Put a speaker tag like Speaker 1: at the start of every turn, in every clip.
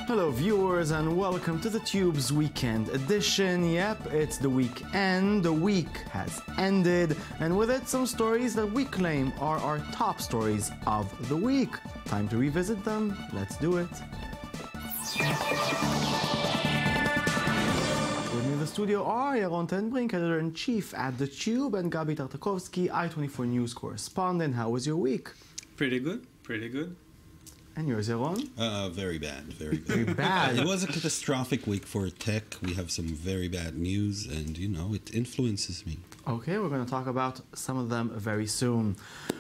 Speaker 1: Hello viewers and welcome to the Tube's Weekend Edition. Yep, it's the weekend, the week has ended, and with it some stories that we claim are our top stories of the week. Time to revisit them, let's do it. With me in the studio are Yaron Tenbrink, editor-in-chief at the Tube, and Gabi Tartakovsky, I24 News correspondent. How was your week?
Speaker 2: Pretty good, pretty good.
Speaker 1: And yours, Yaron?
Speaker 3: Very bad, very bad.
Speaker 1: Very bad.
Speaker 3: It was a catastrophic week for tech. We have some very bad news, and you know, it influences me.
Speaker 1: Okay, we're going to talk about some of them very soon.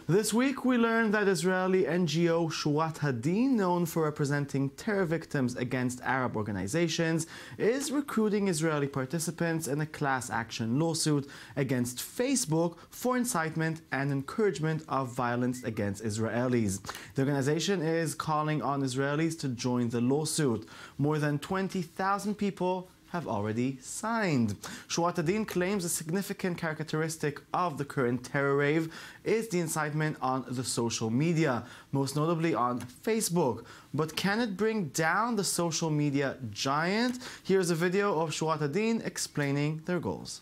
Speaker 1: This week we learned that Israeli NGO Shurat Hadin, known for representing terror victims against Arab organizations, is recruiting Israeli participants in a class action lawsuit against Facebook for incitement and encouragement of violence against Israelis. The organization is calling on Israelis to join the lawsuit. More than 20,000 people have already signed. Shurat Hadin claims a significant characteristic of the current terror wave is the incitement on the social media, most notably on Facebook. But can it bring down the social media giant? Here's a video of Shurat Hadin explaining their goals.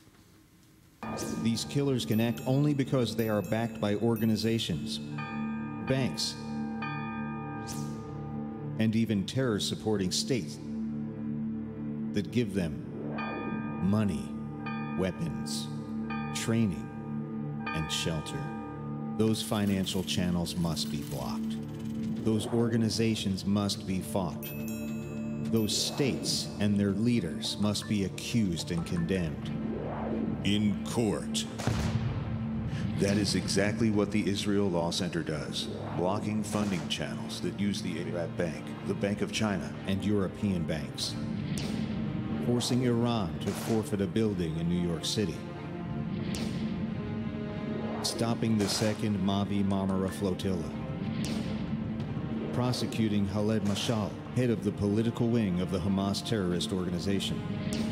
Speaker 4: These killers can act only because they are backed by organizations, banks, and even terror-supporting states that give them money, weapons, training, and shelter. Those financial channels must be blocked. Those organizations must be fought. Those states and their leaders must be accused and condemned.
Speaker 5: In court. That is exactly what the Israel Law Center does, blocking funding channels that use the Arab Bank, the Bank of China,
Speaker 4: and European banks, forcing Iran to forfeit a building in New York City, stopping the second Mavi Marmara flotilla, prosecuting Khaled Mashal, head of the political wing of the Hamas terrorist organization,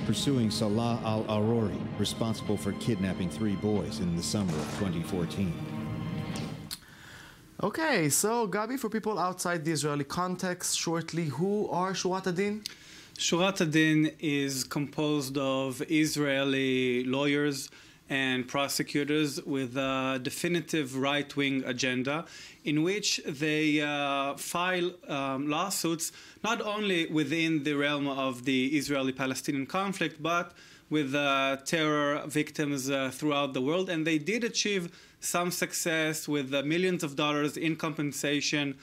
Speaker 4: pursuing Salah al-Arori, responsible for kidnapping 3 boys in the summer of 2014.
Speaker 1: Okay, so Gabi, for people outside the Israeli context, shortly, who are Shurat Hadin?
Speaker 2: Shurat Hadin is composed of Israeli lawyers and prosecutors with a definitive right-wing agenda in which they file lawsuits not only within the realm of the Israeli-Palestinian conflict, but with terror victims throughout the world. And they did achieve some success with millions of dollars in compensation,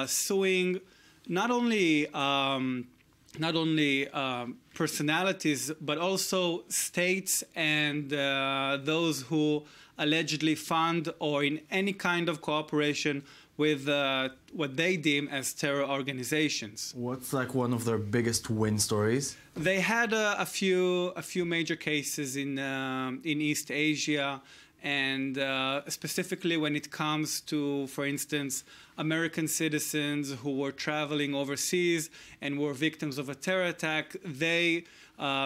Speaker 2: suing not only personalities, but also states and those who allegedly fund or in any kind of cooperation with what they deem as terror organizations.
Speaker 1: What's like one of their biggest win stories?
Speaker 2: They had a few major cases in East Asia, and specifically when it comes to, for instance, American citizens who were traveling overseas and were victims of a terror attack, they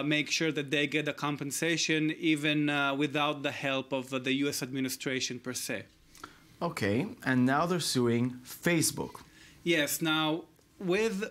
Speaker 2: make sure that they get a compensation even without the help of the US administration per se.
Speaker 1: Okay, and now they're suing Facebook.
Speaker 2: Yes, now with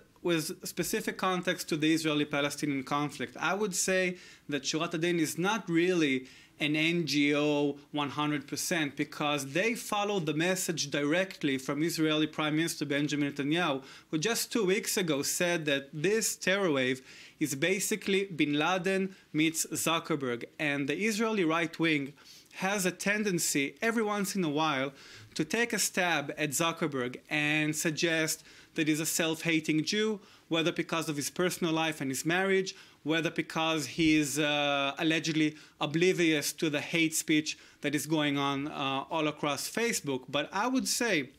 Speaker 2: specific context to the Israeli-Palestinian conflict, I would say that Shurat Hadin is not really an NGO 100% because they follow the message directly from Israeli Prime Minister Benjamin Netanyahu, who just 2 weeks ago said that this terror wave is basically Bin Laden meets Zuckerberg, and the Israeli right wing has a tendency every once in a while to take a stab at Zuckerberg and suggest that he's a self-hating Jew, whether because of his personal life and his marriage, whether because he is allegedly oblivious to the hate speech that is going on all across Facebook. But I would say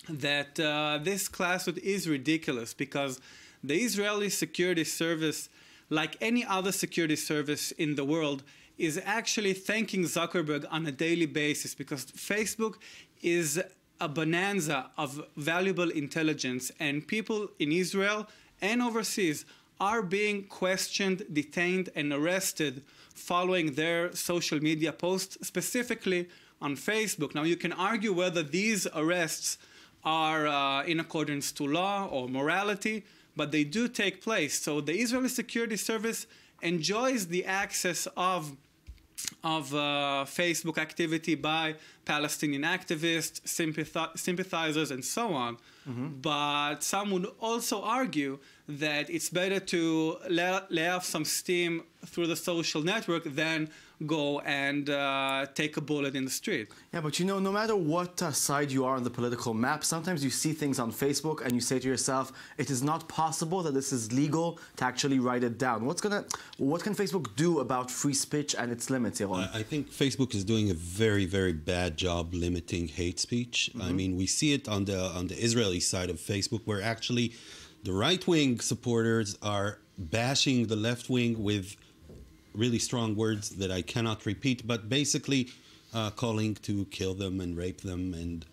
Speaker 2: that this classroom is ridiculous because the Israeli security service, like any other security service in the world, is actually thanking Zuckerberg on a daily basis because Facebook is a bonanza of valuable intelligence, and people in Israel and overseas are being questioned, detained, and arrested following their social media posts, specifically on Facebook. Now, you can argue whether these arrests are in accordance to law or morality, but they do take place. So the Israeli Security Service enjoys the access of Facebook activity by Palestinian activists, sympathizers, and so on. But some would also argue that it's better to lay off some steam through the social network than go and take a bullet in the street.
Speaker 1: Yeah, but you know, no matter what side you are on the political map, sometimes you see things on Facebook and you say to yourself, it is not possible that this is legal to actually write it down. What can Facebook do about free speech and its limits, Yaron?
Speaker 3: I think Facebook is doing a very, very bad job limiting hate speech. I mean, we see it on the Israeli side of Facebook, where actually the right-wing supporters are bashing the left wing with really strong words that I cannot repeat, but basically calling to kill them and rape them, and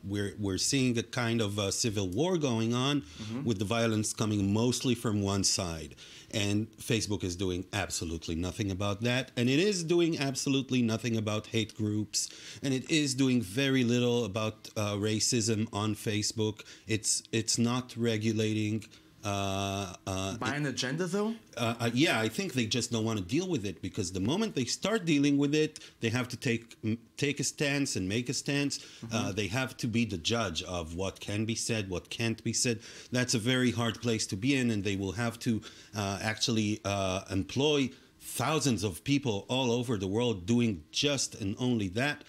Speaker 3: we're seeing a kind of a civil war going on with the violence coming mostly from one side, and Facebook is doing absolutely nothing about that, and it is doing absolutely nothing about hate groups, and it is doing very little about racism on Facebook. It's not regulating.
Speaker 1: By an agenda, though?
Speaker 3: Yeah, I think they just don't want to deal with it, because the moment they start dealing with it, they have to take a stance and make a stance. They have to be the judge of what can be said, what can't be said. That's a very hard place to be in, and they will have to actually employ thousands of people all over the world doing just and only that.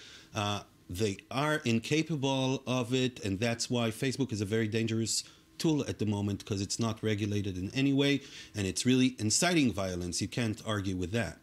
Speaker 3: They are incapable of it, and that's why Facebook is a very dangerous tool at the moment, because it's not regulated in any way, and it's really inciting violence. You can't argue with that.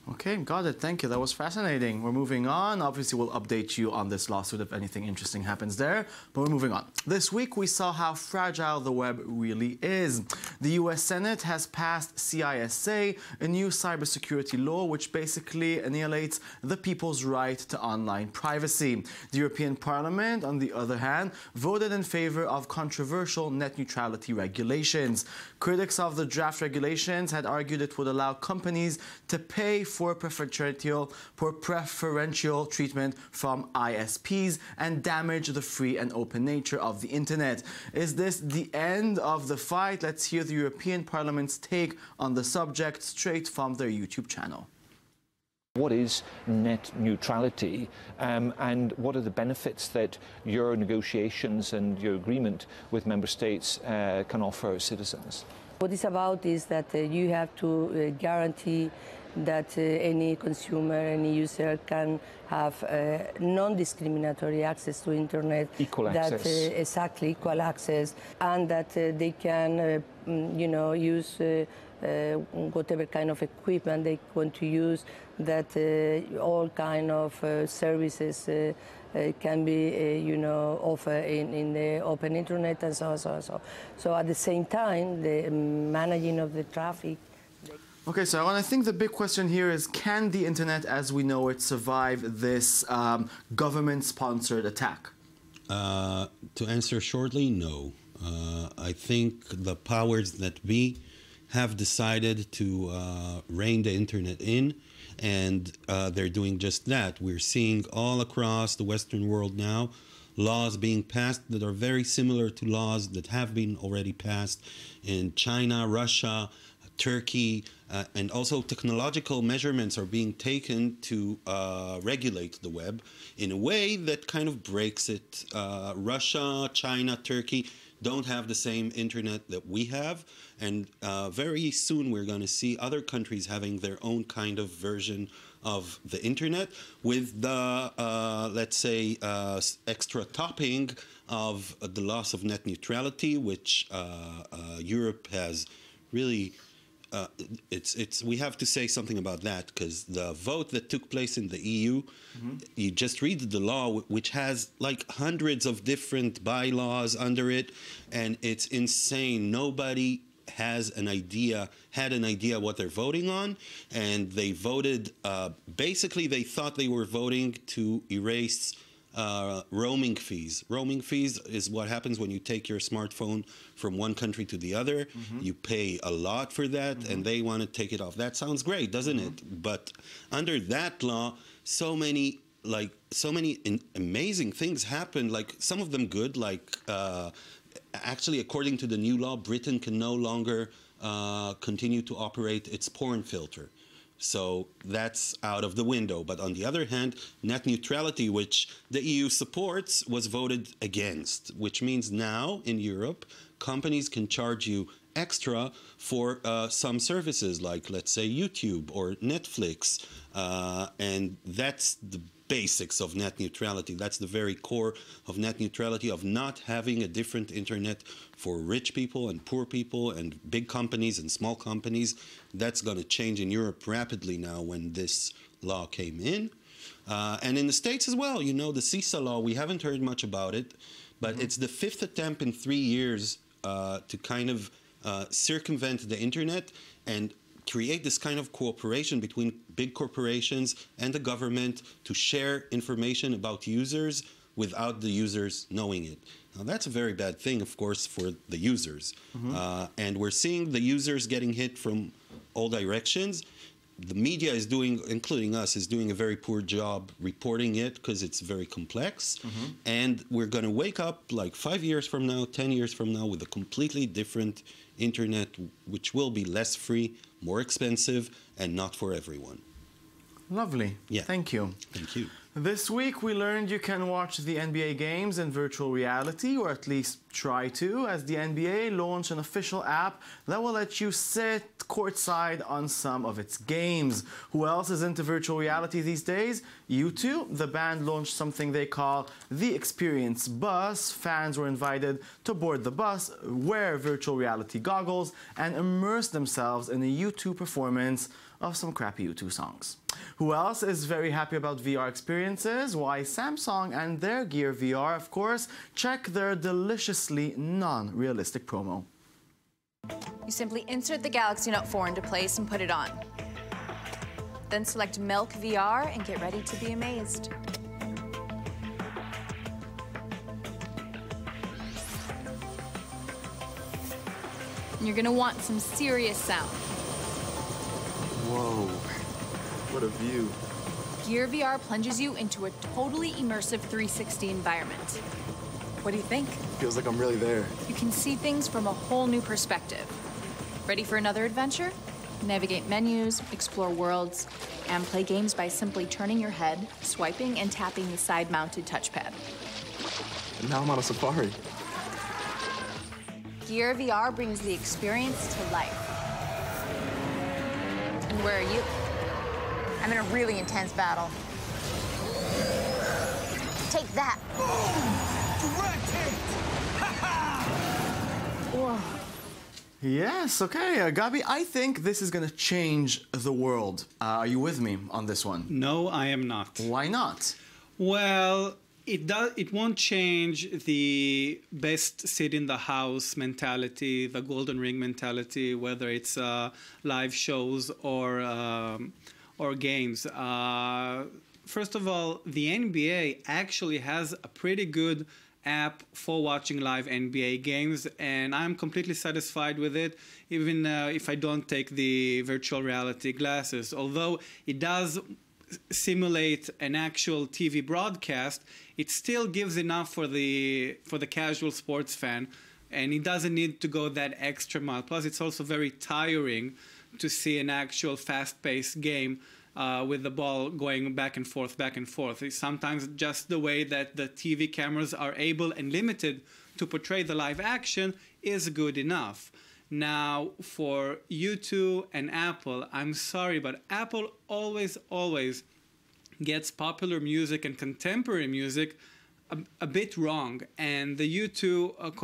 Speaker 1: Okay, got it. Thank you. That was fascinating. We're moving on. Obviously, we'll update you on this lawsuit if anything interesting happens there, but we're moving on. This week, we saw how fragile the web really is. The U.S. Senate has passed CISA, a new cybersecurity law which basically annihilates the people's right to online privacy. The European Parliament, on the other hand, voted in favor of controversial net neutrality regulations. Critics of the draft regulations had argued it would allow companies to pay for preferential treatment from ISPs and damage the free and open nature of the internet. Is this the end of the fight? Let's hear the European Parliament's take on the subject straight from their YouTube channel.
Speaker 6: What is net neutrality, and what are the benefits that your negotiations and your agreement with member states can offer citizens?
Speaker 7: What it's about is that you have to guarantee that any consumer, any user can have non-discriminatory access to internet.
Speaker 6: Equal access.
Speaker 7: Exactly, equal access, and that they can, use whatever kind of equipment they want to use, that all kind of services can be, offered in the open internet, and so on, so on, so on. So at the same time, the managing of the traffic.
Speaker 1: Okay, so I think the big question here is, can the internet as we know it survive this government-sponsored attack?
Speaker 3: To answer shortly, no. I think the powers that be have decided to rein the internet in, and they're doing just that. We're seeing all across the Western world now laws being passed that are very similar to laws that have been already passed in China, Russia, Turkey, and also technological measurements are being taken to regulate the web in a way that kind of breaks it. Russia, China, Turkey don't have the same internet that we have, and very soon we're going to see other countries having their own kind of version of the internet with the, let's say, extra topping of the loss of net neutrality, which Europe has really we have to say something about that, because the vote that took place in the EU, you just read the law, which has like hundreds of different bylaws under it, and it's insane. Nobody had an idea what they're voting on, and they voted, basically they thought they were voting to erase roaming fees. Roaming fees is what happens when you take your smartphone from one country to the other. You pay a lot for that, and they want to take it off. That sounds great, doesn't it? But under that law, so many amazing things happen. Like some of them good. Like actually, according to the new law, Britain can no longer continue to operate its porn filter. So that's out of the window. But on the other hand, net neutrality, which the EU supports, was voted against, which means now in Europe, companies can charge you extra for some services like, let's say, YouTube or Netflix. And that's the basics of net neutrality. That's the very core of net neutrality, of not having a different internet for rich people and poor people and big companies and small companies. That's going to change in Europe rapidly now when this law came in. And in the States as well, you know, the CISA law, we haven't heard much about it, but it's the fifth attempt in 3 years to kind of circumvent the internet and create this kind of cooperation between big corporations and the government to share information about users without the users knowing it. Now, that's a very bad thing, of course, for the users. And we're seeing the users getting hit from all directions. The media is doing, including us, is doing a very poor job reporting it because it's very complex. And we're going to wake up like 5 years from now, 10 years from now with a completely different internet, which will be less free, more expensive, and not for everyone.
Speaker 1: Lovely.
Speaker 3: Yeah.
Speaker 1: Thank you.
Speaker 3: Thank you.
Speaker 1: This week we learned you can watch the NBA games in virtual reality, or at least try to, as the NBA launched an official app that will let you sit courtside on some of its games. Who else is into virtual reality these days? U2. The band launched something they call the Experience Bus. Fans were invited to board the bus, wear virtual reality goggles, and immerse themselves in a U2 performance of some crappy U2 songs. Who else is very happy about VR experiences? Why, Samsung and their Gear VR, of course. Check their deliciously non-realistic promo.
Speaker 8: You simply insert the Galaxy Note 4 into place and put it on. Then select Milk VR and get ready to be amazed. And you're gonna want some serious sound.
Speaker 1: Whoa, what a view.
Speaker 8: Gear VR plunges you into a totally immersive 360 environment. What do you think?
Speaker 1: Feels like I'm really there.
Speaker 8: You can see things from a whole new perspective. Ready for another adventure? Navigate menus, explore worlds, and play games by simply turning your head, swiping, and tapping the side-mounted touchpad.
Speaker 1: And now I'm on a safari.
Speaker 8: Gear VR brings the experience to life. And where are you? I'm in a really intense battle. Take that.
Speaker 9: Direct hit!
Speaker 8: Whoa.
Speaker 1: Yes, okay. Gabi, I think this is going to change the world. Are you with me on this one?
Speaker 2: No, I am not.
Speaker 1: Why not?
Speaker 2: Well, it won't change the best seat in the house mentality, the golden ring mentality, whether it's live shows or games. First of all, the NBA actually has a pretty good app for watching live NBA games, and I'm completely satisfied with it, even if I don't take the virtual reality glasses. Although it does simulate an actual TV broadcast, it still gives enough for the casual sports fan, and it doesn't need to go that extra mile. Plus, it's also very tiring to see an actual fast-paced game with the ball going back and forth, back and forth. It's sometimes just the way that the TV cameras are able and limited to portray the live action is good enough. Now, for U2 and Apple, I'm sorry, but Apple always gets popular music and contemporary music a bit wrong. And the U2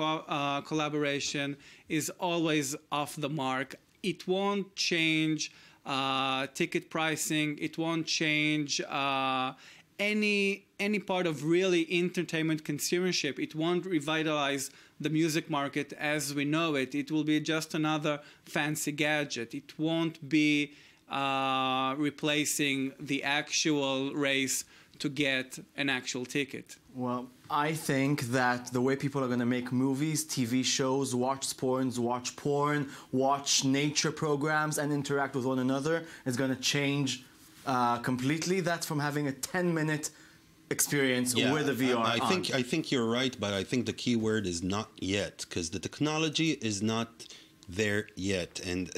Speaker 2: collaboration is always off the mark. It won't change ticket pricing. It won't change any part of really entertainment consumership. It won't revitalize the music market as we know it. It will be just another fancy gadget. It won't be replacing the actual race to get an actual ticket.
Speaker 1: Well, I think that the way people are going to make movies, TV shows, watch porn, watch nature programs, and interact with one another is going to change completely. That's from having a 10-minute experience with a VR.
Speaker 3: I think you're right, but I think the key word is not yet, because the technology is not there yet, and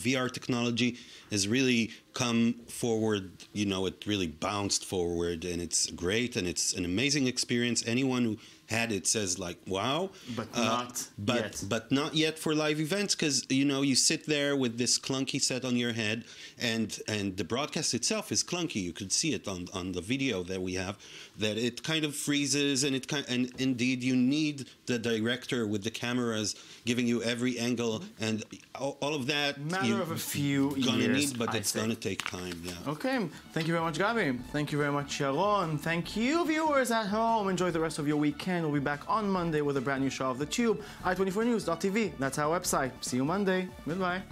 Speaker 3: VR technology has really come forward. You know, it really bounced forward, and it's great, and it's an amazing experience. Anyone who had it says like, wow,
Speaker 1: but not yet.
Speaker 3: But not yet for live events, because you know, you sit there with this clunky set on your head, and the broadcast itself is clunky. You could see it on the video that we have, that it kind of freezes, and and indeed you need the director with the cameras giving you every angle, and all of that.
Speaker 1: Matter of a few years,
Speaker 3: but it's going to take time. Yeah.
Speaker 1: Okay. Thank you very much, Gabi. Thank you very much, Sharon. Thank you, viewers at home. Enjoy the rest of your weekend. We'll be back on Monday with a brand new show of The Tube, i24news.tv. That's our website. See you Monday. Goodbye.